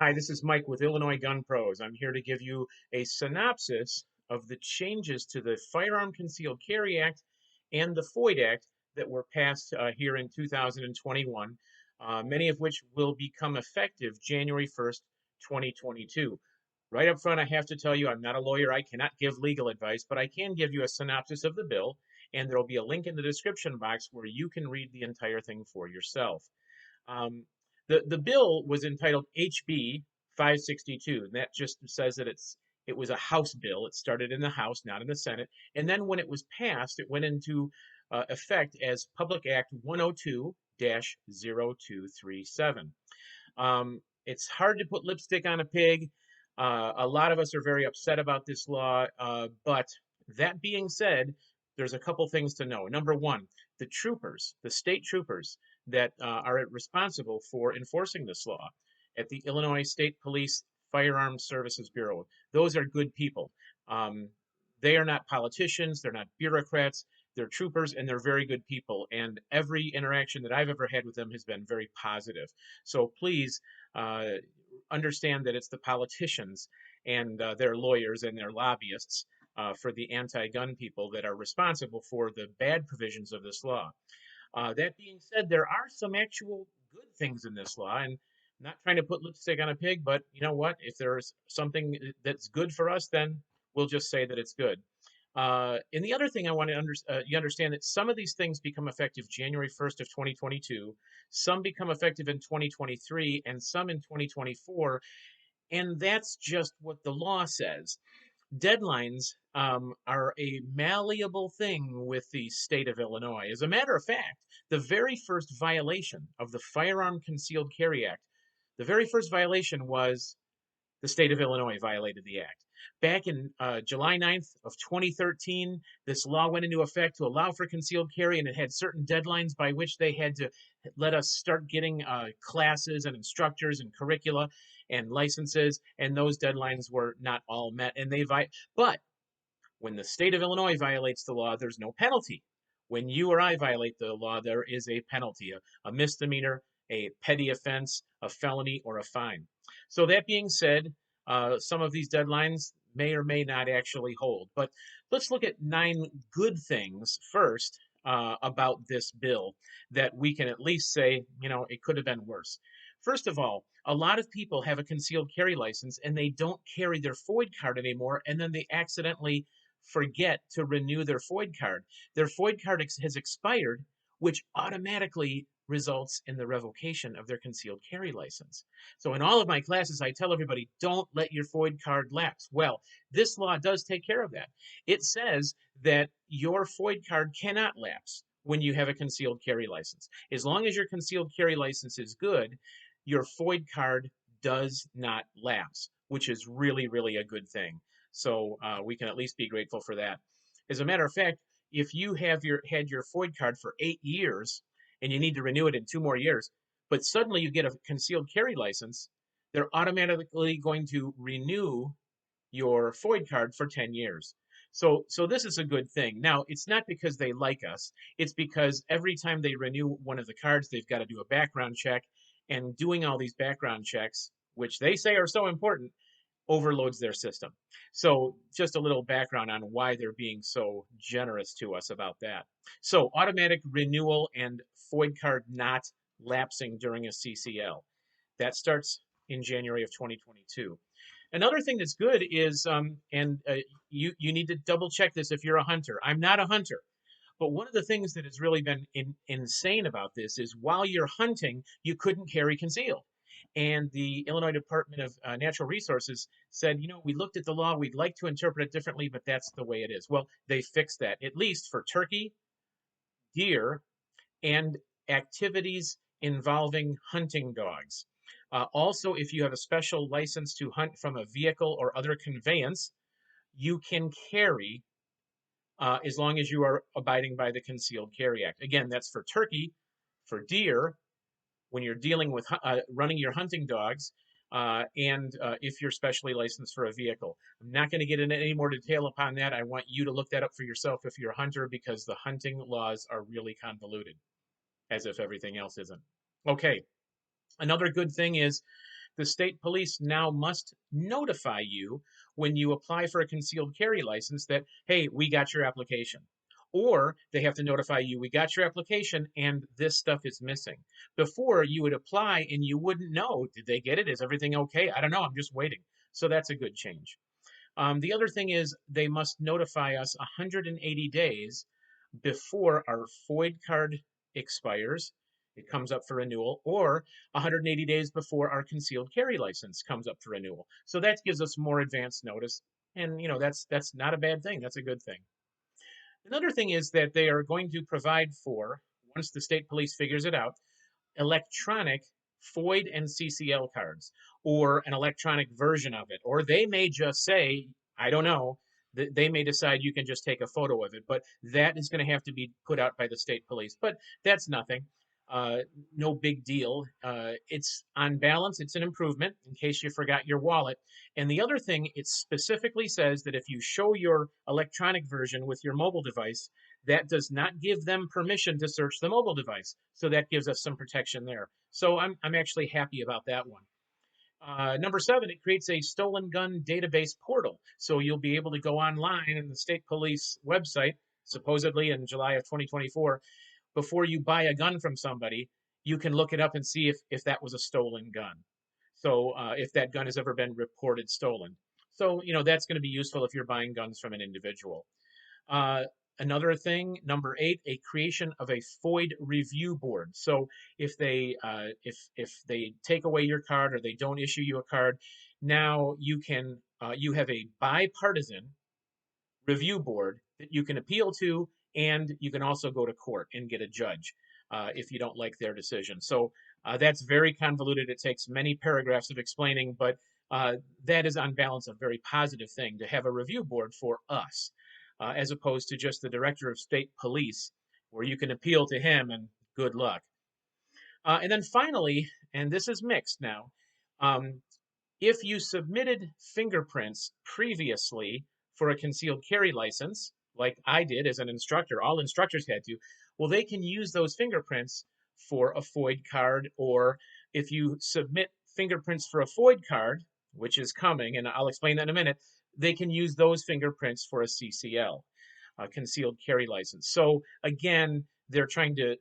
Hi, this is Mike with Illinois Gun Pros. I'm here to give you a synopsis of the changes to the Firearm Concealed Carry Act and the FOID Act that were passed here in 2021, many of which will become effective January 1st, 2022. Right up front, I have to tell you, I'm not a lawyer. I cannot give legal advice, but I can give you a synopsis of the bill, and there will be a link in the description box where you can read the entire thing for yourself. Um, the bill was entitled HB 562. And that just says that it was a House bill. It started in the House, not in the Senate. And then when it was passed, it went into effect as Public Act 102-0237. It's hard to put lipstick on a pig. A lot of us are very upset about this law, but that being said, there's a couple things to know. Number one, the troopers, the state troopers that are responsible for enforcing this law at the Illinois State Police Firearms Services Bureau, those are good people. Um, they are not politicians, they're not bureaucrats, they're troopers, and they're very good people. And every interaction that I've ever had with them has been very positive. So please uh, understand that it's the politicians and their lawyers and their lobbyists for the anti-gun people that are responsible for the bad provisions of this law. That being said, there are some actual good things in this law, and I'm not trying to put lipstick on a pig, but you know what? If there's something that's good for us, then we'll just say that it's good. And the other thing I want to you understand that some of these things become effective January 1st of 2022, some become effective in 2023, and some in 2024, and that's just what the law says. Deadlines are a malleable thing with the state of Illinois. As a matter of fact, the very first violation of the Firearm Concealed Carry Act, the very first violation was the state of Illinois violated the act. Back in July 9th of 2013, this law went into effect to allow for concealed carry, and it had certain deadlines by which they had to let us start getting classes and instructors and curricula and licenses, and those deadlines were not all met. But when the state of Illinois violates the law, there's no penalty. When you or I violate the law, there is a penalty, a misdemeanor, a petty offense, a felony, or a fine. So that being said, some of these deadlines may or may not actually hold. But let's look at 9 good things first about this bill that we can at least say, it could have been worse. First of all, a lot of people have a concealed carry license and they don't carry their FOID card anymore, and then they accidentally forget to renew their FOID card. Their FOID card has expired, which automatically results in the revocation of their concealed carry license. So in all of my classes, I tell everybody, don't let your FOID card lapse. Well, this law does take care of that. It says that your FOID card cannot lapse when you have a concealed carry license. As long as your concealed carry license is good, your FOID card does not lapse, which is really, really a good thing. So we can at least be grateful for that. As a matter of fact, if you have had your FOID card for 8 years and you need to renew it in 2 more years, but suddenly you get a concealed carry license, they're automatically going to renew your FOID card for 10 years. So this is a good thing. Now, it's not because they like us. It's because every time they renew one of the cards, they've got to do a background check. And doing all these background checks, which they say are so important, overloads their system. So just a little background on why they're being so generous to us about that. So automatic renewal and FOID card not lapsing during a CCL. That starts in January of 2022. Another thing that's good is, and you need to double check this if you're a hunter. I'm not a hunter. But one of the things that has really been insane about this is while you're hunting, you couldn't carry concealed. And the Illinois Department of Natural Resources said, we looked at the law, we'd like to interpret it differently, but that's the way it is. Well, they fixed that, at least for turkey, deer, and activities involving hunting dogs. Also, if you have a special license to hunt from a vehicle or other conveyance, you can carry as long as you are abiding by the Concealed Carry Act. Again, that's for turkey, for deer, when you're dealing with running your hunting dogs, and if you're specially licensed for a vehicle. I'm not going to get into any more detail upon that. I want you to look that up for yourself if you're a hunter, because the hunting laws are really convoluted, as if everything else isn't. Okay, another good thing is the state police now must notify you when you apply for a concealed carry license that, hey, we got your application. Or they have to notify you, we got your application and this stuff is missing. Before you would apply and you wouldn't know, did they get it? Is everything okay? I don't know, I'm just waiting. So that's a good change. The other thing is they must notify us 180 days before our FOID card expires, it comes up for renewal, or 180 days before our concealed carry license comes up for renewal. So that gives us more advance notice. And that's not a bad thing. That's a good thing. Another thing is that they are going to provide for, once the state police figures it out, electronic FOID and CCL cards, or an electronic version of it. Or they may just say, I don't know, they may decide you can just take a photo of it, but that is going to have to be put out by the state police. But that's nothing. Uh, no big deal. It's on balance, it's an improvement in case you forgot your wallet. And the other thing, it specifically says that if you show your electronic version with your mobile device, that does not give them permission to search the mobile device. So that gives us some protection there. So I'm actually happy about that one. Number 7, it creates a stolen gun database portal. So you'll be able to go online in the state police website, supposedly in July of 2024, before you buy a gun from somebody, you can look it up and see if that was a stolen gun. So if that gun has ever been reported stolen. So, that's going to be useful if you're buying guns from an individual. Uh, Another thing, number 8, a creation of a FOID review board. So if they take away your card or they don't issue you a card, now you have a bipartisan review board that you can appeal to, and you can also go to court and get a judge if you don't like their decision. So that's very convoluted. It takes many paragraphs of explaining, but that is on balance a very positive thing to have a review board for us, as opposed to just the director of state police, where you can appeal to him and good luck. And then finally, and this is mixed now, um, if you submitted fingerprints previously for a concealed carry license, like I did as an instructor, all instructors had to, well, they can use those fingerprints for a FOID card, or if you submit fingerprints for a FOID card, which is coming, and I'll explain that in a minute, they can use those fingerprints for a CCL, a concealed carry license. So again, they're trying to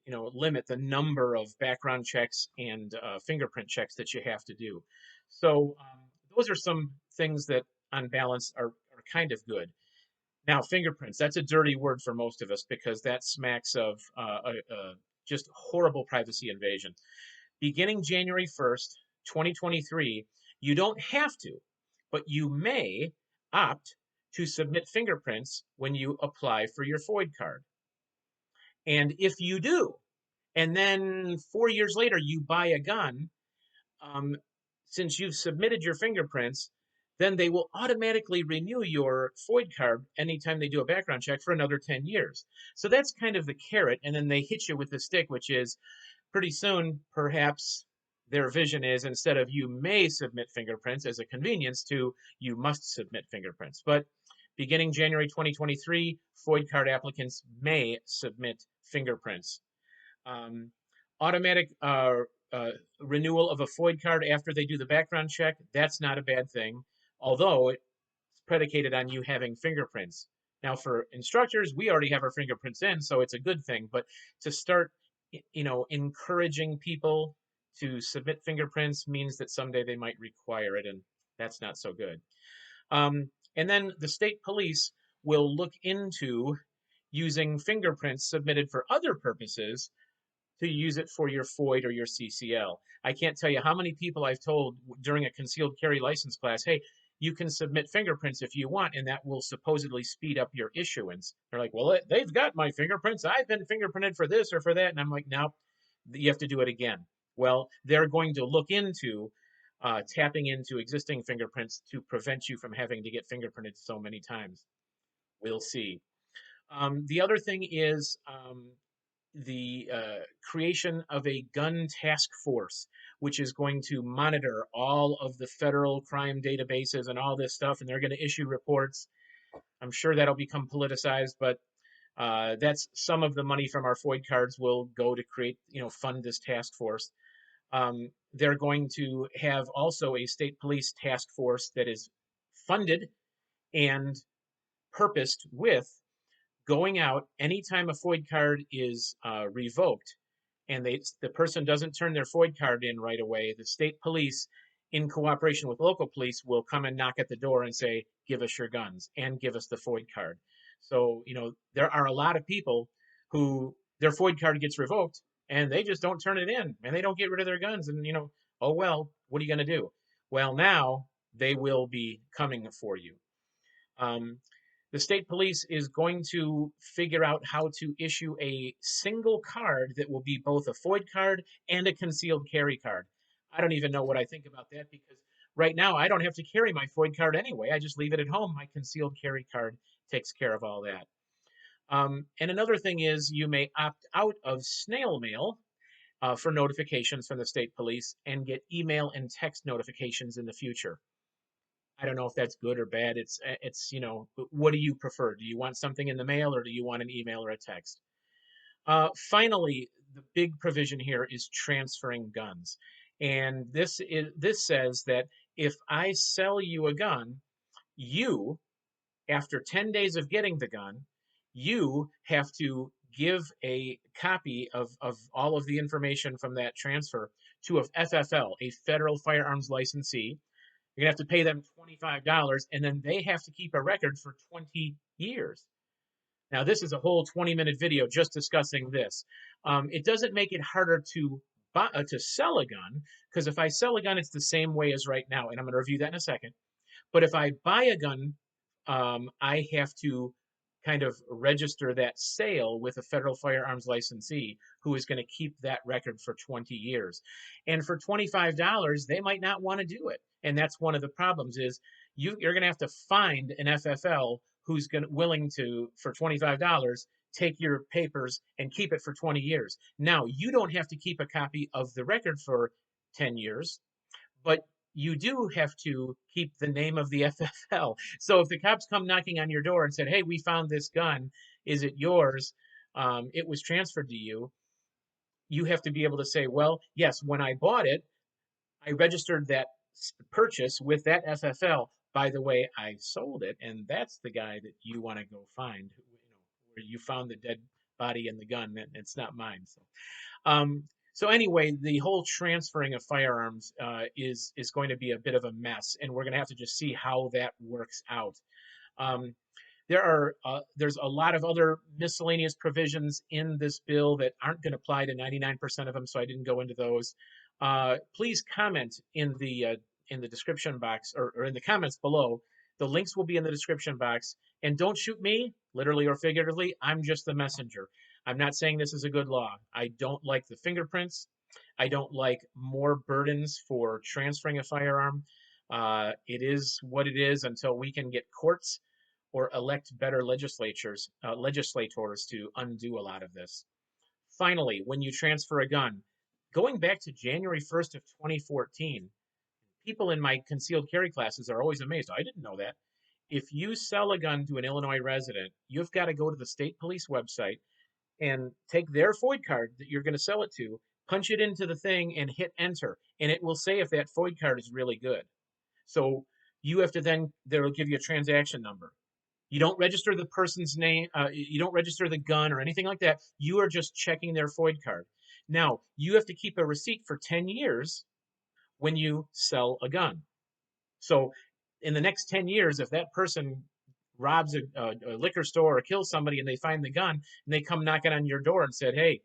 limit the number of background checks and fingerprint checks that you have to do. So those are some things that, on balance, are kind of good. Now, fingerprints, that's a dirty word for most of us because that smacks of just horrible privacy invasion. Beginning January 1st, 2023, you don't have to, but you may opt to submit fingerprints when you apply for your FOID card. And if you do, and then 4 years later you buy a gun, um, since you've submitted your fingerprints, then they will automatically renew your FOID card anytime they do a background check for another 10 years. So that's kind of the carrot, and then they hit you with the stick, which is pretty soon, perhaps their vision is, instead of you may submit fingerprints as a convenience, to you must submit fingerprints. But beginning January 2023, FOID card applicants may submit fingerprints. Um, Automatic renewal of a FOID card after they do the background check, that's not a bad thing, although it's predicated on you having fingerprints. Now, for instructors, we already have our fingerprints in, so it's a good thing. But to start, encouraging people to submit fingerprints means that someday they might require it, and that's not so good. And then the state police will look into using fingerprints submitted for other purposes to use it for your FOID or your CCL. I can't tell you how many people I've told during a concealed carry license class, hey, you can submit fingerprints if you want, and that will supposedly speed up your issuance. They're like, well, they've got my fingerprints. I've been fingerprinted for this or for that. And I'm like, no, you have to do it again. Well, they're going to look into tapping into existing fingerprints to prevent you from having to get fingerprinted so many times. We'll see. The other thing is the creation of a gun task force, which is going to monitor all of the federal crime databases and all this stuff, and they're going to issue reports. I'm sure that'll become politicized, but that's some of the money from our FOID cards will go to create, fund this task force. They're going to have also a state police task force that is funded and purposed with going out anytime a FOID card is revoked and the person doesn't turn their FOID card in right away, the state police, in cooperation with local police, will come and knock at the door and say, "Give us your guns and give us the FOID card." So there are a lot of people who their FOID card gets revoked and they just don't turn it in and they don't get rid of their guns. And oh well, what are you going to do? Well, now they will be coming for you. Um, the state police is going to figure out how to issue a single card that will be both a FOID card and a concealed carry card. I don't even know what I think about that because right now I don't have to carry my FOID card anyway. I just leave it at home. My concealed carry card takes care of all that. And another thing is you may opt out of snail mail for notifications from the state police and get email and text notifications in the future. I don't know if that's good or bad. It's what do you prefer? Do you want something in the mail or do you want an email or a text? Finally, the big provision here is transferring guns. And this says that if I sell you a gun, you, after 10 days of getting the gun, you have to give a copy of all of the information from that transfer to a FFL, a federal firearms licensee. You're gonna have to pay them $25, and then they have to keep a record for 20 years. Now, this is a whole 20-minute video just discussing this. It doesn't make it harder to sell a gun, because if I sell a gun, it's the same way as right now, and I'm going to review that in a second. But if I buy a gun, I have to kind of register that sale with a federal firearms licensee who is going to keep that record for 20 years. And for $25, they might not want to do it. And that's one of the problems is you're going to have to find an FFL who's willing to, for $25, take your papers and keep it for 20 years. Now, you don't have to keep a copy of the record for 10 years, but you do have to keep the name of the FFL. So if the cops come knocking on your door and said, "Hey, we found this gun. Is it yours? It was transferred to you." You have to be able to say, "Well, yes, when I bought it, I registered that purchase with that FFL. By the way, I sold it, and that's the guy that you want to go find. Where you found the dead body and the gun, and it's not mine." So anyway, the whole transferring of firearms is going to be a bit of a mess, and we're going to have to just see how that works out. Um, there's a lot of other miscellaneous provisions in this bill that aren't going to apply to 99% of them, so I didn't go into those. Please comment in the description box or in the comments below. The links will be in the description box. And don't shoot me, literally or figuratively. I'm just the messenger. I'm not saying this is a good law. I don't like the fingerprints. I don't like more burdens for transferring a firearm. It is what it is until we can get courts or elect better legislators to undo a lot of this. Finally, when you transfer a gun, going back to January 1st of 2014, people in my concealed carry classes are always amazed. I didn't know that. If you sell a gun to an Illinois resident, you've got to go to the state police website and take their FOID card that you're going to sell it to, punch it into the thing, and hit enter. And it will say if that FOID card is really good. So you have to then, they'll give you a transaction number. You don't register the person's name, you don't register the gun or anything like that. You are just checking their FOID card. Now, you have to keep a receipt for 10 years when you sell a gun. So in the next 10 years, if that person robs a liquor store or kills somebody and they find the gun and they come knocking on your door and said, "Hey,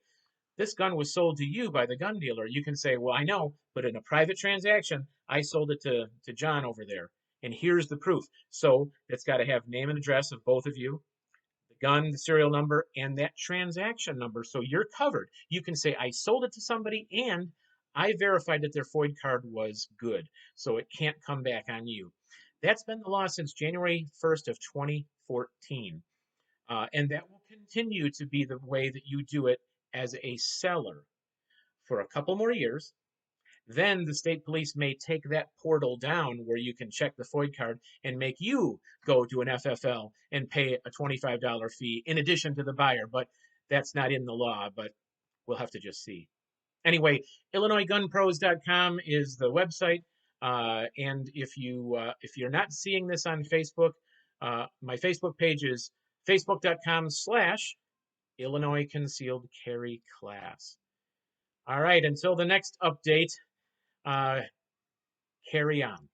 this gun was sold to you by the gun dealer," you can say, "Well, I know, but in a private transaction, I sold it to John over there. And here's the proof." So it's got to have name and address of both of you, the gun, the serial number, and that transaction number. So you're covered. You can say, "I sold it to somebody and I verified that their FOID card was good." So it can't come back on you. That's been the law since January 1st of 2014. And that will continue to be the way that you do it as a seller for a couple more years. Then the state police may take that portal down where you can check the FOID card and make you go to an FFL and pay a $25 fee in addition to the buyer. But that's not in the law, but we'll have to just see. Anyway, IllinoisGunPros.com is the website. And if you're not seeing this on Facebook, my Facebook page is facebook.com/Illinois Concealed Carry Class. All right, until the next update, carry on.